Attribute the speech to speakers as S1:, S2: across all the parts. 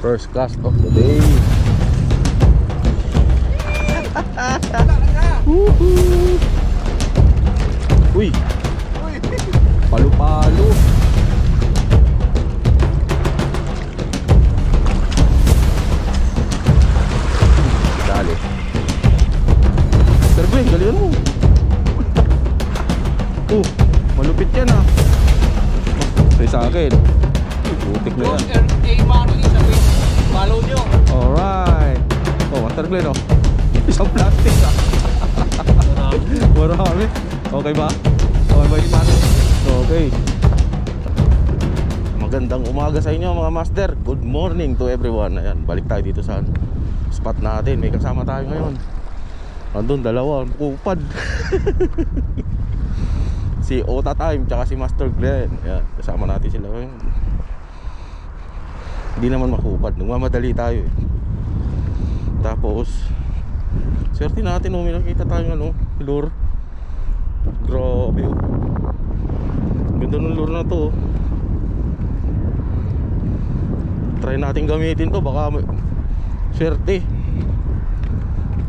S1: First cast of the day. Uy, palo-palo. Dali. Sir Glenn, galingan mo. Malupit yan ah. Say sa akin. Butik na yan.
S2: Follow nyo.
S1: Alright. Master Glenn oh. Isang plastic ah. Marami. Okay ba? Okay ba yung master? Okay. Magandang umaga sa inyo mga master. Good morning to everyone. Ayan, balik tayo dito sa spot natin. May kasama tayo ngayon. Andun dalawa, kupad. Si Ota Time tsaka si Master Glenn. Ayan, kasama natin sila ngayon. Hindi naman makupad, nagmamadali tayo eh. Tapos swerte natin may nakita tayong lure. Grabe oh. Ganda ng lure na to. Try natin gamitin to, baka swerte.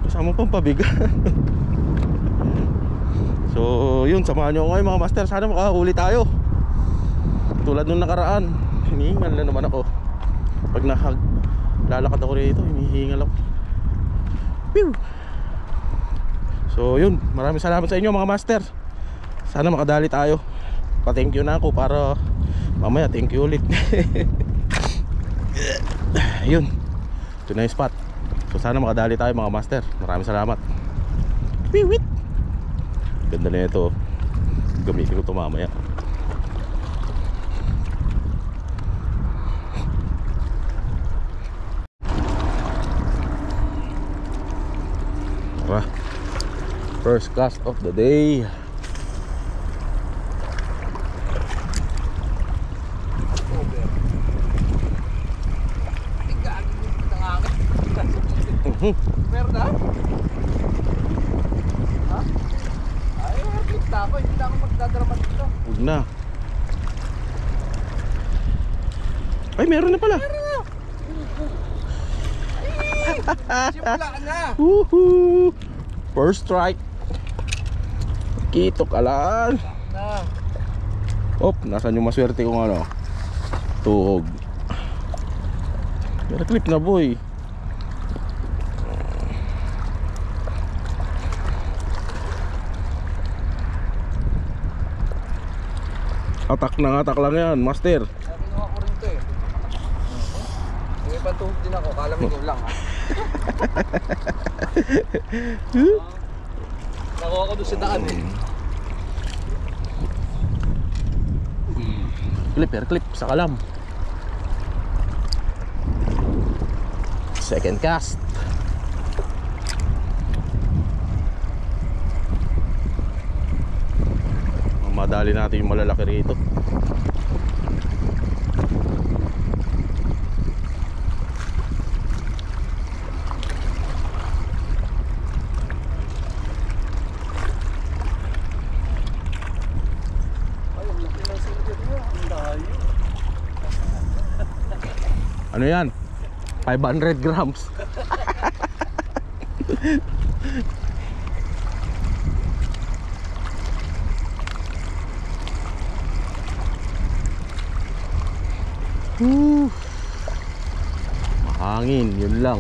S1: Kasama pang pabigat. So yun, samahan nyo ngayon mga master. Sana makahuli tayo. Tulad nung nakaraan, hinihingal na naman ako. Pag lalakad ako rito, hinihingal ako. Pew! So yun, maraming salamat sa inyo mga master. Sana makadali tayo. Pa-thank you na ako para mamaya thank you ulit. Yun, ito na yung spot. So sana makadali tayo mga master. Maraming salamat. Piwit! Ganda na ito. Gamitin ko ito mamaya. First cast of the day.
S2: Meron na? Ha? Ay, click na ako. Hindi na ako magdadrama dito.
S1: Huwag na. Ay, meron na pala.
S2: Meron na. Simula na.
S1: Woohoo! First strike. Kito ka lang. Nasaan yung maswerte kong tuhog. Pero clip na boy. Atak na atak lang yan, master.
S2: Kinuha ko rin ito eh. May pantuhog din ako, kala mo lang ha. Nakuha ko doon sa daan eh.
S1: Clip sa kalam. Second cast. Madali natin yung malalaki rito. Ano yan? 500 grams. Mahangin, yun lang.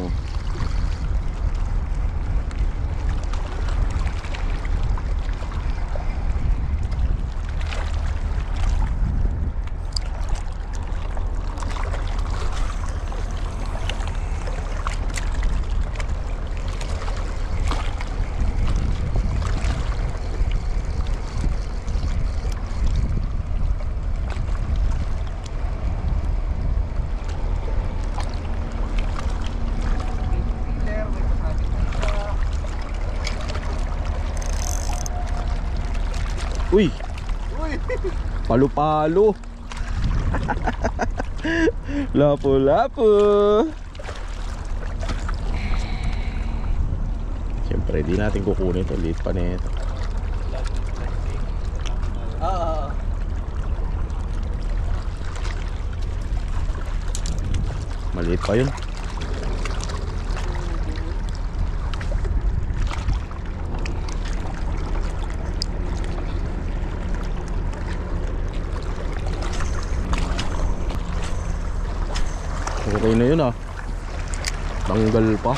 S1: Uy! Palo-palo. Lapo-lapo. Siyempre di natin kukunin ito. Liit pa na ito. Maliit pa yun. Okay na yun ah. Tanggal pa.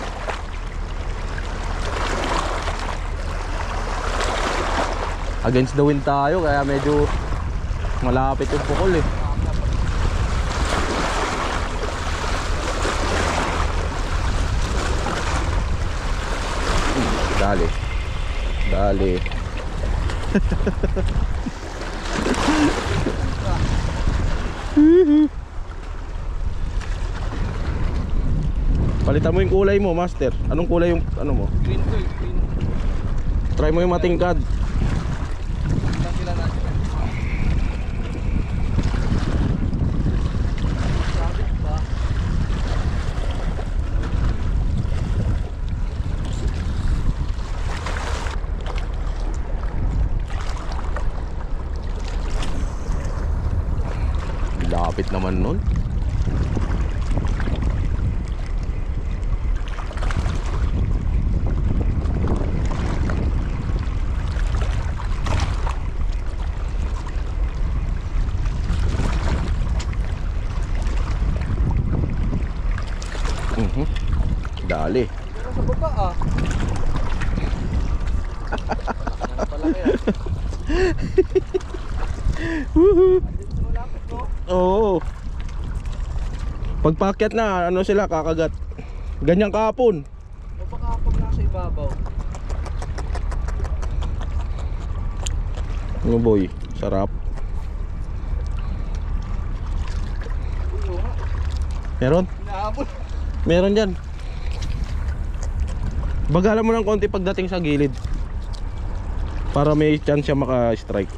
S1: Against the wind tayo kaya medyo malapit yung pukol eh. Dali. Dali. Palitan mo yung kulay mo, master. Anong kulay yung ano mo?
S2: Green to eh, green.
S1: Try mo yung matingkad.
S2: Lang sila natin. Sabit ba?
S1: Lapit naman nun. Dali.
S2: Pero sa baba ah. Ano pala kaya?
S1: Woohoo!
S2: Andito malapit no?
S1: Oo. Pagpakyat na, ano sila kakagat. Ganyang kahapon.
S2: O baka pag nasa ibabaw.
S1: Ano boy, sarap.
S2: Ulo nga.
S1: Meron?
S2: Inaabot.
S1: Meron dyan. Bagalan mo ng konti pagdating sa gilid para may chance siya maka-strike.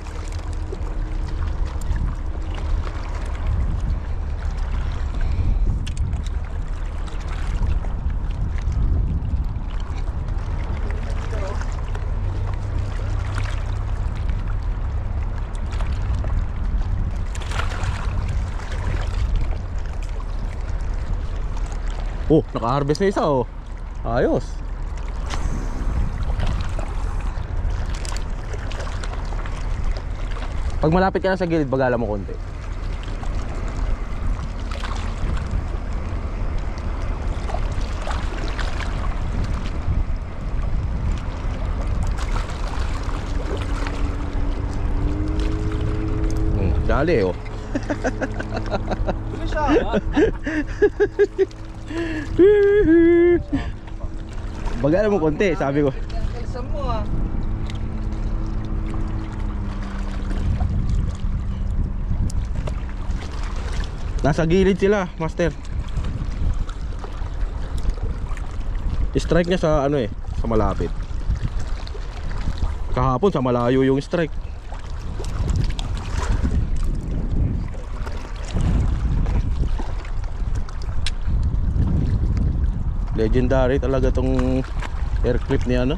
S1: Oh, naka-harvest na isa oh. Ayos. Pag malapit ka na sa gilid, bagala mo konti. Dali oh.
S2: Bilis siya.
S1: Bagala mo konti, sabi ko.
S2: Kalisan mo ah.
S1: Nasa gilid sila, master. Strike niya sa ano eh, sa malapit. Kahapon sa malayo yung strike. Legendary talaga tong air clip ni ano,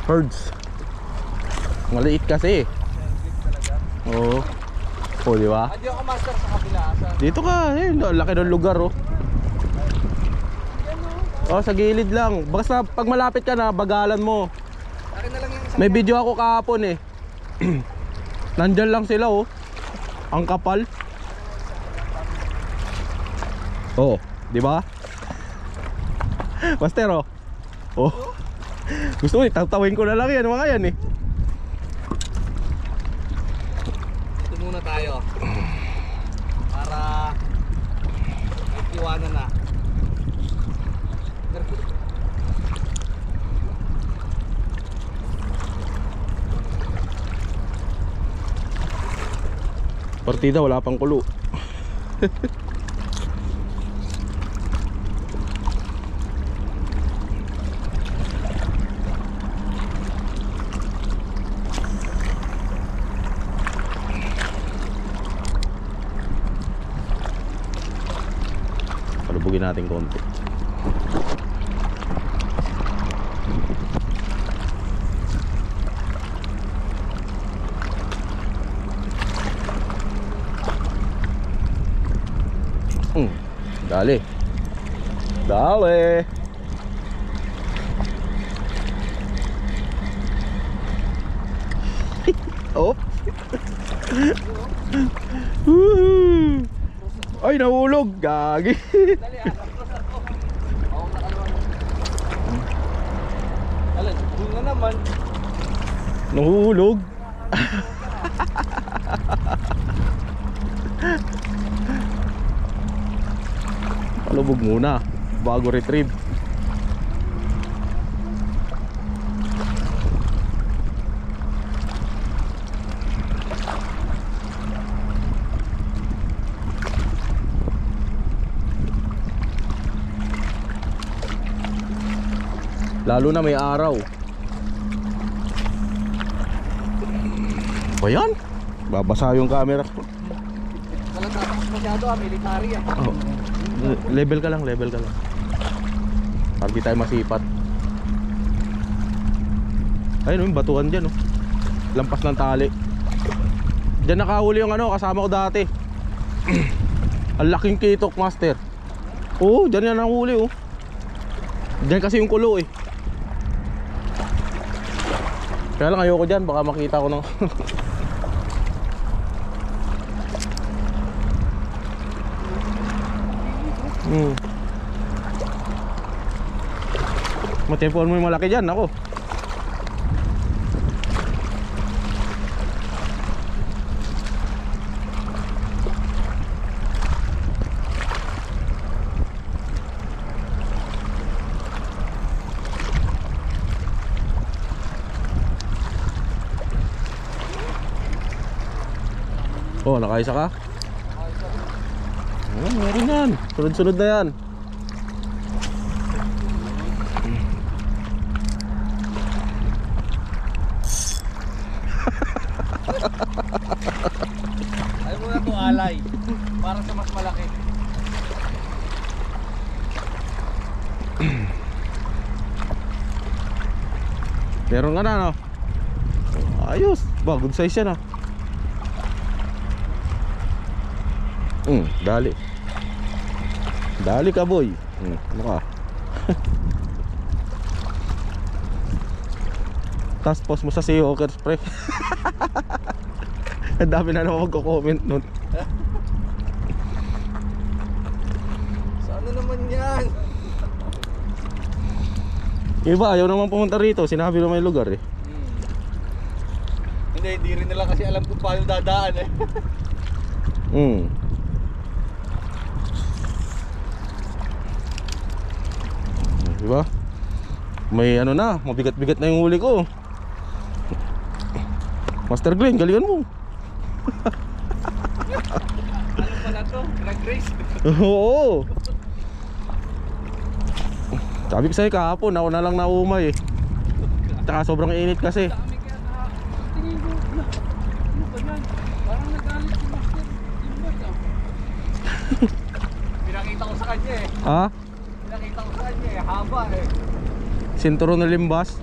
S1: Hertz. Maliit kasi.
S2: Sensitive talaga.
S1: Oo. Oh, di ba?
S2: Hindi ako master sa kabila.
S1: Dito ka, eh, laki ng lugar oh. Oh, sa gilid lang. Basta pag malapit ka na, bagalan mo.
S2: Akin na lang yung isang.
S1: May video ako kahapon eh. Nandyan lang sila oh. Ang kapal. Oh, di ba? Master oh. Oh. Gusto mo itatawin ko na lang yan mga yan eh.
S2: Ito muna tayo. Para may tiwanan na.
S1: Partida wala pang kulo. Palubugin natin konti. Dali. Dali. Oh. Woohoo! Ay, nahulog. Gagi.
S2: Dali ah, cross ako. Oo, nakalawan. Alam, doon na naman.
S1: Nahulog. Palubog muna bago retrieve. Lalo na may araw. Ba yan? Babasa yung camera ko.
S2: Walang tapos masyado ah, military ah.
S1: Oh. Level ka lang, level ka lang. Para di tayo masipat. Ayun, yung batuhan dyan, oh. Lampas ng tali. Diyan nakahuli yung ano, kasama ko dati. Ang laking kitok, master. Oo, dyan yan nahuli, oh. Dyan kasi yung kulo, eh. Kaya lang ayoko dyan, baka makita ko ng Matempohan mo yung malaki dyan, ako. Oh, nakaisa ka? Meron yan. Sunod-sunod na yan.
S2: Ayaw mo na itong alay. Para sa mas malaki.
S1: Meron ka na, no? Ayos. Ba, good size yan, ah. Dali. Dali ka, boy. Ano ka? Tapos post mo sa Sea Hawkers, pre. Ang dami na naman magko-comment nun.
S2: Sana naman yan?
S1: Iba, ayaw naman pumunta rito. Sinabi na may lugar, eh.
S2: Hindi rin nila kasi alam kung paano dadaan eh.
S1: Diba? May ano na, mabigat-bigat na yung huli ko. Master Glenn, galingan mo.
S2: Ano pala to? Drag race?
S1: Oo. Sabi ko sa'yo kahapon, ako na lang naumay, eh. Tsaka sobrang init kasi.
S2: Dami kaya na. Tingin ko, ano ba yan? Parang nagalit si Master Timbers ah. Pinakita ko sa kanya eh.
S1: Ha?
S2: Pinakita ko sa kanya eh, haba eh.
S1: Sinturon na limbas.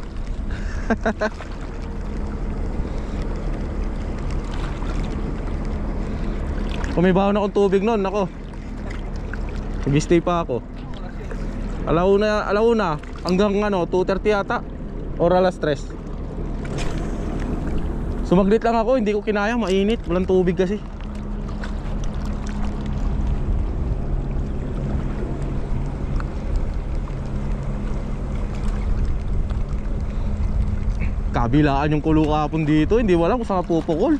S1: Kung may baon akong tubig nun, ako nag-stay pa ako. Alauna hanggang ano, 2:30 yata. Or alas 3. Sumaglit lang ako, hindi ko kinaya, mainit, walang tubig kasi. Kabilaan yung kulo kahapon dito, hindi wala kung saan pupukol.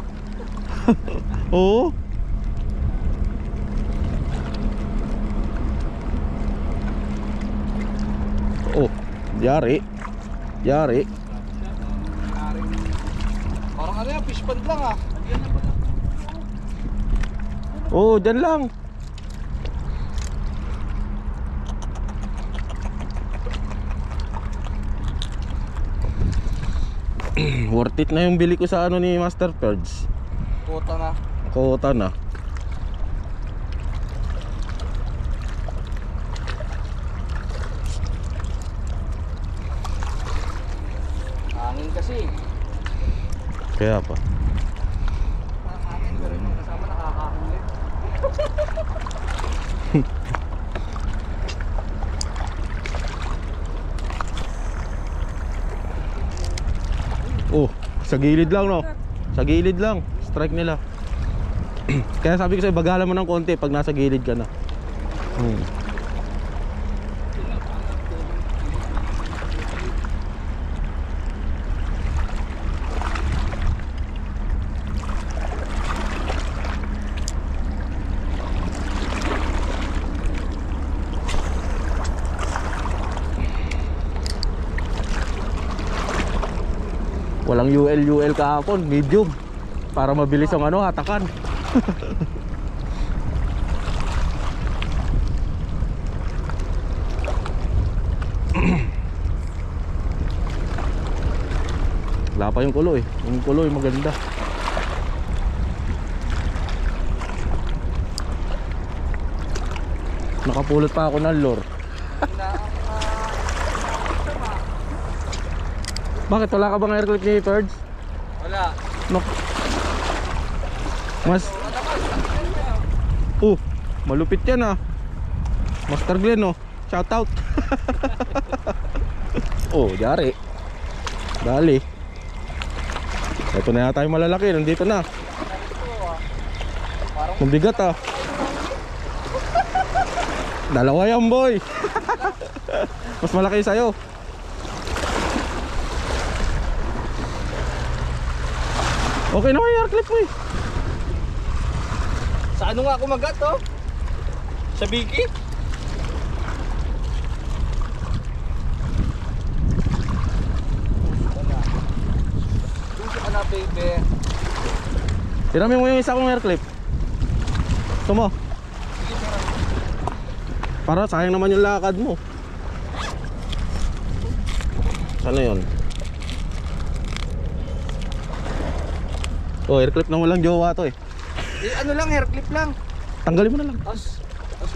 S1: Oo. Oh, yari. Yari.
S2: Parang ano yan, fish pond lang ah.
S1: Oh, dyan lang. Worth it na yung bili ko sa ano ni Master Perds.
S2: Kota na.
S1: Kota na.
S2: Hangin kasi.
S1: Kaya pa.
S2: Hangin pero yung kasama nakakahuli.
S1: Sa gilid lang, no? Sa gilid lang. Strike nila. Kaya sabi ko sa'yo, bagalan mo ng konti pag nasa gilid ka na. Walang UL kahapon, medium. Para mabilis ang ano, hatakan. Wala pa yung kulo eh. Yung kulo ay maganda. Nakapulot pa ako ng lure. Bakit wala ka bang air clip ni Ferds?
S2: Wala.
S1: No. Mas malupit yan ah. Master Glenn oh. Shout out. Jari. Dali. Ito na yata yung malalaki. Nandito na. Mabigat ah. Dalawa yan boy. Mas malaki sa'yo. Okay na kayo air clip mo eh.
S2: Sa ano nga kumagat oh? Sa biki? Gusto ka na baby.
S1: Tiramin mo yung isa kong air clip. Gusto mo? Para sayang naman yung lakad mo. Sana yun? Air clip na walang jowa to eh.
S2: Ano lang, hair clip lang.
S1: Tanggalin mo na lang.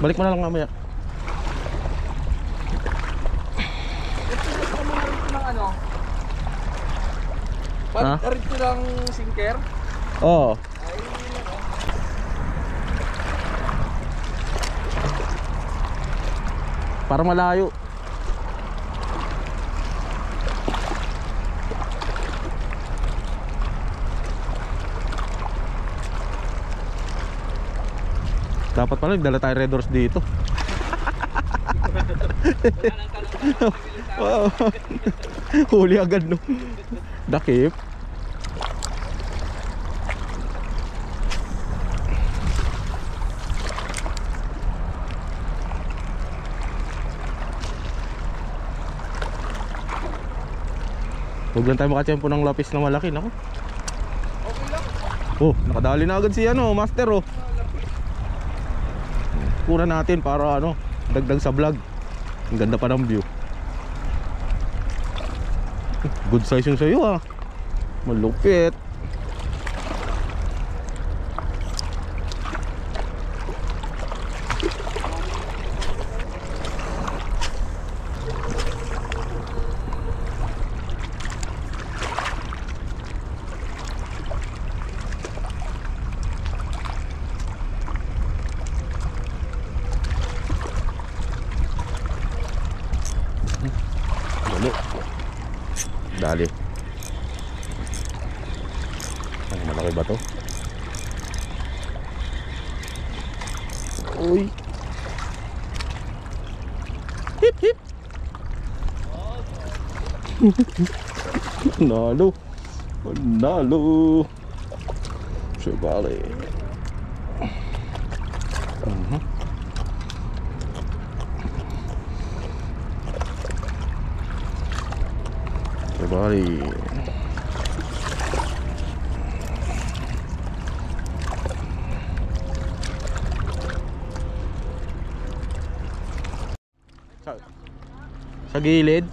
S1: Balik mo na lang mamaya.
S2: Ito mo na rin ng ano?
S1: Ha?
S2: Rin lang sinker?
S1: Oo. Para malayo. Dapat pala nagdala tayo Red Horse dito. Wow. Huli agad no. Dakip. Huwag lang tayo makatiyempo ng lapis na malaki. Nako.
S2: Okay lang.
S1: Nakadali na agad si ano, master oh. Kuna natin para ano, dagdag sa vlog. Ang ganda pa ng view. Good size yung sayo ah. Malupit. Dali. Ay, malaki ba to? Uy. Hip hip. Nalo. Nalo. Sebali. Sebali. Sa gilid.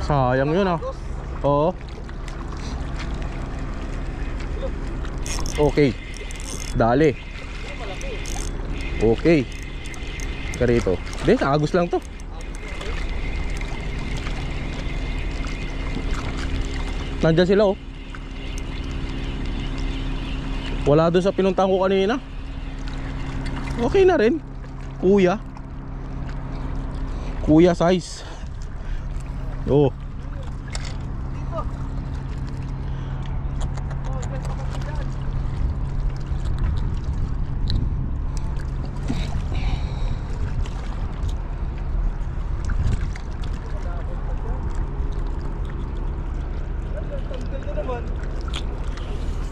S1: Sayang yun ah. Oo. Okay. Dali. Okay. Karito. Hindi, agos lang to. Nandyan sila oh. Wala doon sa pinuntahan ko kanina. Okay na rin. Kuya. Kuya size. Oh.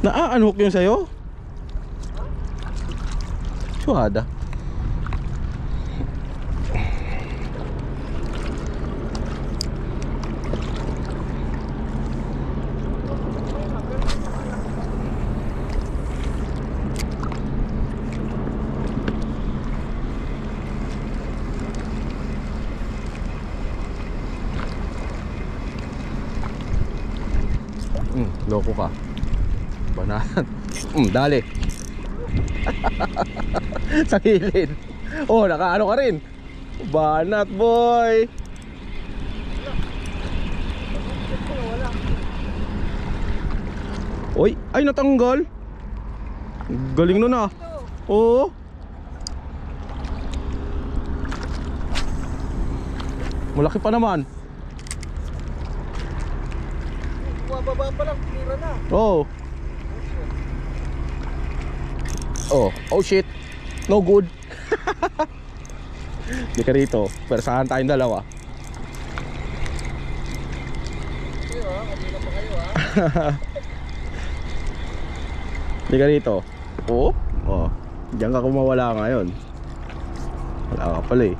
S1: Na-unhook yung sa'yo? Suwada. Loko ka. Banat. Dali. Sa gilid. Oh, nakaano ka rin. Banat boy. Oy, ay natanggal. Galing nun ah. Oo. Malaki pa naman.
S2: Bumababa pa lang, tira na.
S1: Oh. Oh shit. No good. Di ka rito. Persahan tayong dalawa.
S2: Kayo ha, kabila pa kayo ha.
S1: Di ka rito. Oh. Diyan ka kumawala ngayon. Wala ka pala eh.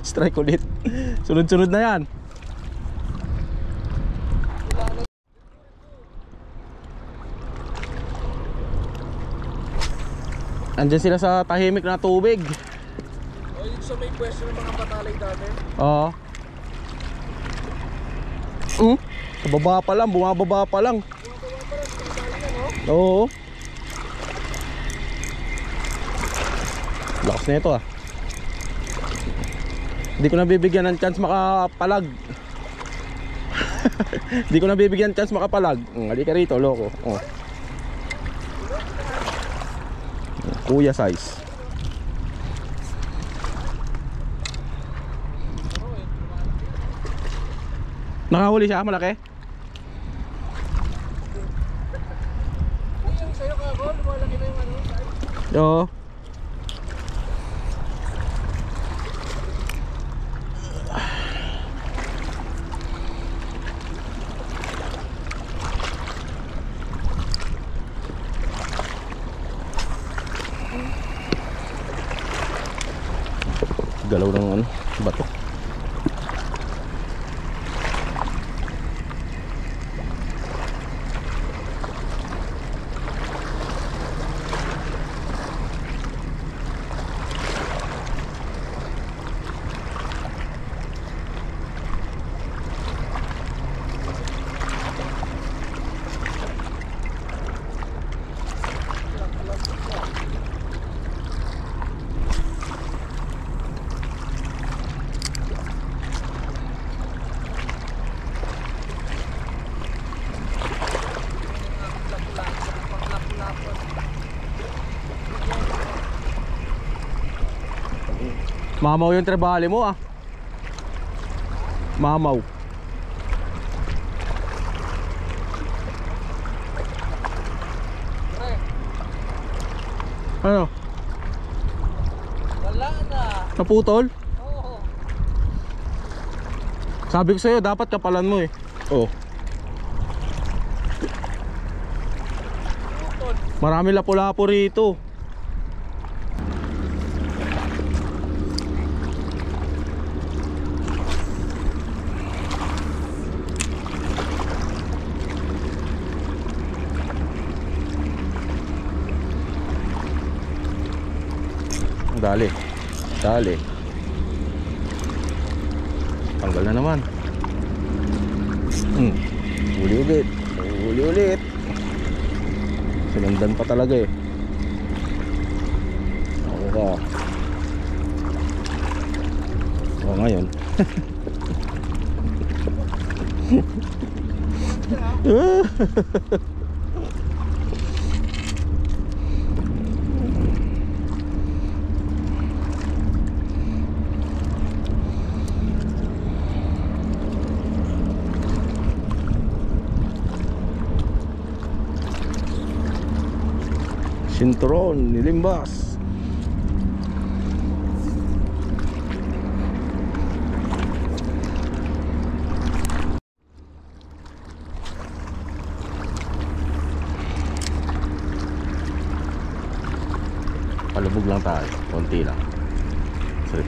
S1: Strike ulit. Sunod-sunod na yan. Andyan sila sa tahimik na tubig.
S2: O yun sa may pwesto ng mga patalay dati.
S1: Oo. Sa baba pa lang, bumababa pa lang. Oo. Lakas na ito ah. Hindi ko nabibigyan ng chance makapalag. Hindi ko nabibigyan ng chance makapalag. Halika rito, loko. Oh. Kuya size. Nakahuli siya, malaki?
S2: Ay, yung sa'yo kako, lumalaki na yung ano.
S1: Oo. Galaw ng ano, bato. Mamaw yung trebali mo ah. Mamaw.
S2: Pre,
S1: Ano?
S2: wala na.
S1: Naputol?
S2: Oo.
S1: Sabi ko sa'yo dapat kapalan mo eh. Oh.
S2: Putol.
S1: Marami lapu-lapu rito. Dali. Dali. Tanggal na naman. Huli ulit. Huli ulit. Sinundan pa talaga eh. Ako ka. O ngayon. Sinturon, nilimbas. Palubog lang tayo, konti lang. Sorry.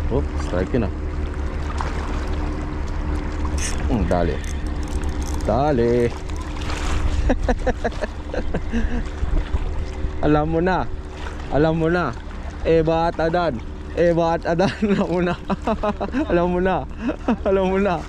S1: Oh, strike yun ah. Dali. Dali. Alam mo na. Alam mo na. Ba't adan? Ba't adan? Alam mo na. Alam mo na. Alam mo na.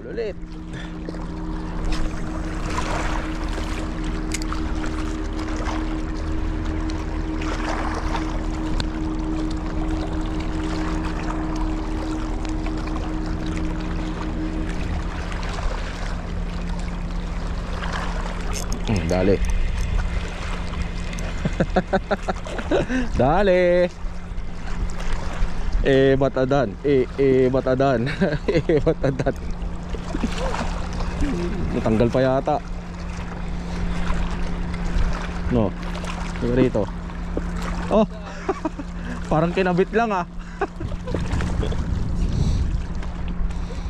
S1: Ulit. Dali. Dali. Batadan. Batadan. Batadan. Natanggal pa yata. No. Tingnan rito. Oh. Parang kinabit lang ah.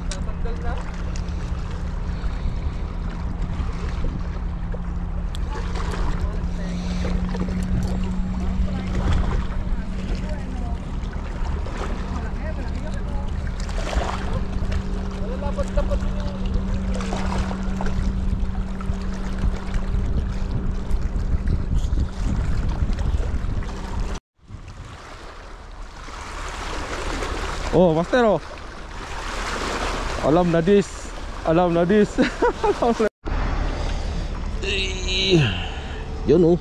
S2: Natanggal na. Dapat
S1: Oh, master oh. Alam na this. Alam na this. Yun oh.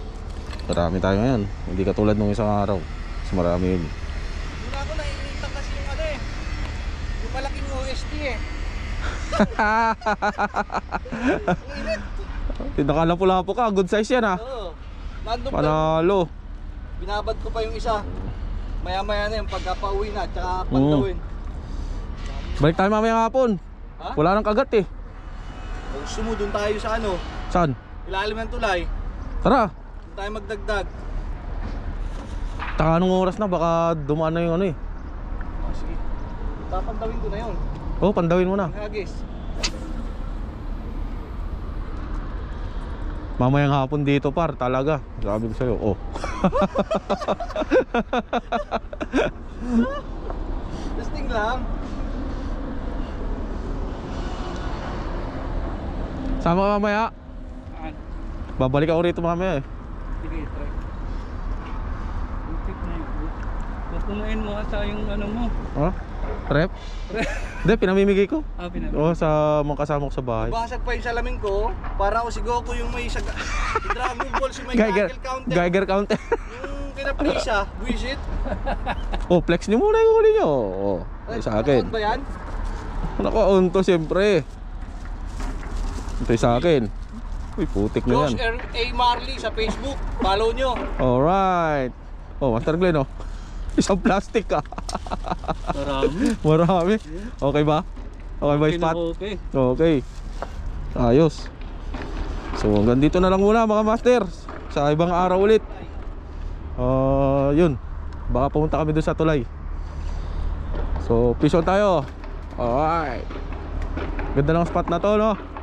S1: Marami tayo ngayon. Hindi katulad nung isang araw. Mas marami yun.
S2: Muna ako naiinitan kasi yung ano eh. Yung malaking OST eh.
S1: Nakalapo-lapo ka. Good size yan ah.
S2: Oo. Nandun pa.
S1: Panalo.
S2: Binabad ko pa yung isa. Maya-maya na yung pagkapauwi na. Tsaka pantawin.
S1: Balik tayo mamaya hapon.
S2: Ha?
S1: Wala nang kagat eh.
S2: Kung sumudun tayo sa ano.
S1: Saan?
S2: Ilalim ng tulay.
S1: Tara.
S2: Doon tayo magdagdag.
S1: Taka anong oras na? Baka dumaan na yung ano eh.
S2: Oh, sige. Papantawin ko na yun.
S1: Oh, pandawin mo na.
S2: Hagis.
S1: Mamayang hapon dito par, talaga. Sabi ko sa'yo, oh.
S2: Testing lang.
S1: Sama ka mamaya. Babalik ako rito mamaya eh.
S2: Sige, try. Tip na yun. Pupunuin mo sa yung ano mo.
S1: Ha? Rep? Hindi, pinamimigay ko.
S2: Ah, pinapin.
S1: Oo, sa mga kasama ko sa bahay.
S2: Basag pa yung salamin ko. Para ako si Goku yung may si Dragon Ball, si may
S1: Geiger,
S2: Geiger counter.
S1: Geiger counter.
S2: Yung kinaprisa, buisit.
S1: Oh, flex nyo muna yung huli nyo. Oh, sa akin.
S2: Ba yan?
S1: Naka-on to siyempre. Ito yung sa akin. Uy, putik na
S2: Josh
S1: yan.
S2: A. Marley sa Facebook. Follow nyo.
S1: Alright. Oh, Master Glenn oh. Isang plastic ka.
S2: Marami.
S1: Marami. Okay ba? Okay ba yung spot?
S2: Okay.
S1: Okay. Ayos. So hanggang dito na lang muna mga masters. Sa ibang araw ulit. Yun. Baka pumunta kami doon sa tulay. So fish on tayo. Alright. Ganda ng spot na to, no?